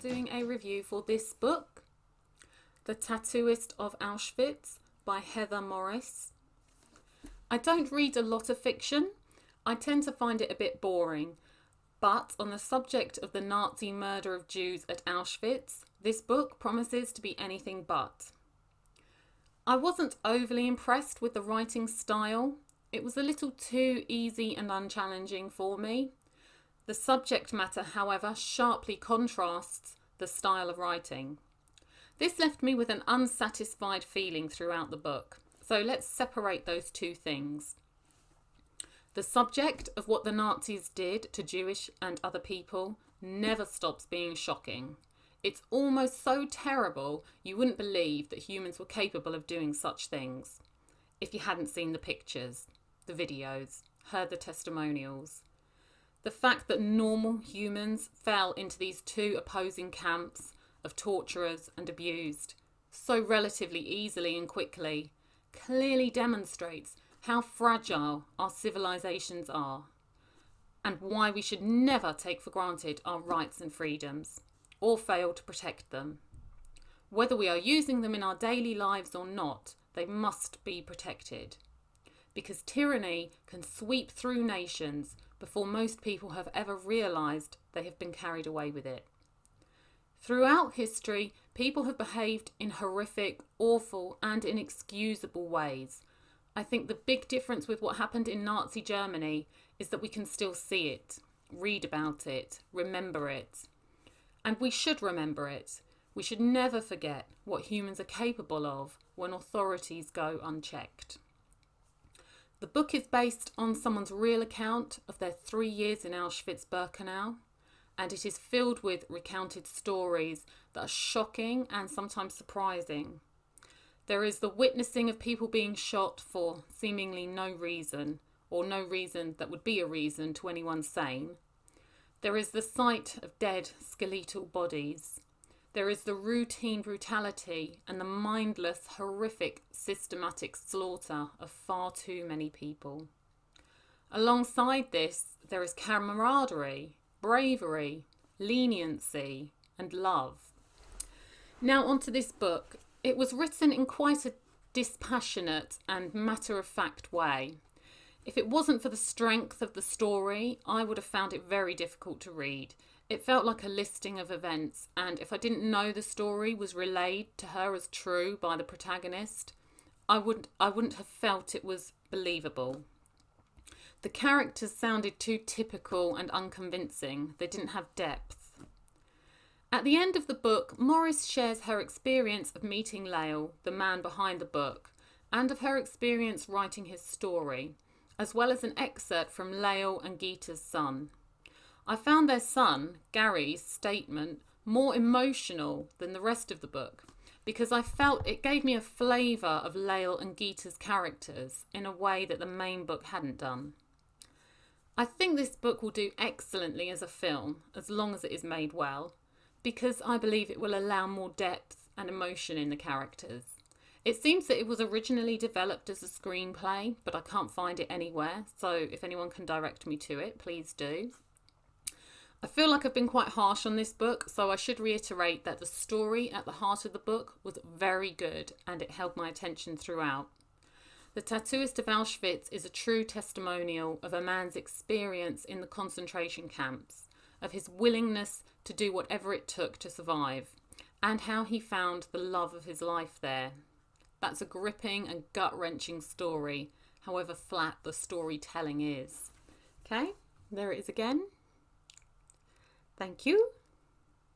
doing a review for this book, The Tattooist of Auschwitz by Heather Morris. I don't read a lot of fiction. I tend to find it a bit boring, but on the subject of the Nazi murder of Jews at Auschwitz, this book promises to be anything but. I wasn't overly impressed with the writing style. It was a little too easy and unchallenging for me. The subject matter, however, sharply contrasts the style of writing. This left me with an unsatisfied feeling throughout the book. So let's separate those two things. The subject of what the Nazis did to Jewish and other people never stops being shocking. It's almost so terrible you wouldn't believe that humans were capable of doing such things if you hadn't seen the pictures, the videos, heard the testimonials. The fact that normal humans fell into these two opposing camps of torturers and abused so relatively easily and quickly clearly demonstrates how fragile our civilizations are and why we should never take for granted our rights and freedoms or fail to protect them. Whether we are using them in our daily lives or not, they must be protected, because tyranny can sweep through nations before most people have ever realised they have been carried away with it. Throughout history, people have behaved in horrific, awful and inexcusable ways. I think the big difference with what happened in Nazi Germany is that we can still see it, read about it, remember it. And we should remember it. We should never forget what humans are capable of when authorities go unchecked. The book is based on someone's real account of their 3 years in Auschwitz-Birkenau, and it is filled with recounted stories that are shocking and sometimes surprising. There is the witnessing of people being shot for seemingly no reason, or no reason that would be a reason to anyone sane. There is the sight of dead skeletal bodies. There is the routine brutality and the mindless, horrific, systematic slaughter of far too many people. Alongside this, there is camaraderie, bravery, leniency, and love. Now onto this book. It was written in quite a dispassionate and matter-of-fact way. If it wasn't for the strength of the story, I would have found it very difficult to read. It felt like a listing of events, and if I didn't know the story was relayed to her as true by the protagonist, I wouldn't have felt it was believable. The characters sounded too typical and unconvincing. They didn't have depth. At the end of the book, Morris shares her experience of meeting Lael, the man behind the book, and of her experience writing his story, as well as an excerpt from Lael and Gita's son. I found their son, Gary's, statement more emotional than the rest of the book because I felt it gave me a flavour of Lael and Gita's characters in a way that the main book hadn't done. I think this book will do excellently as a film, as long as it is made well, because I believe it will allow more depth and emotion in the characters. It seems that it was originally developed as a screenplay, but I can't find it anywhere, so if anyone can direct me to it, please do. I feel like I've been quite harsh on this book, so I should reiterate that the story at the heart of the book was very good and it held my attention throughout. The Tattooist of Auschwitz is a true testimonial of a man's experience in the concentration camps, of his willingness to do whatever it took to survive, and how he found the love of his life there. That's a gripping and gut-wrenching story, however flat the storytelling is. Okay, there it is again. Thank you.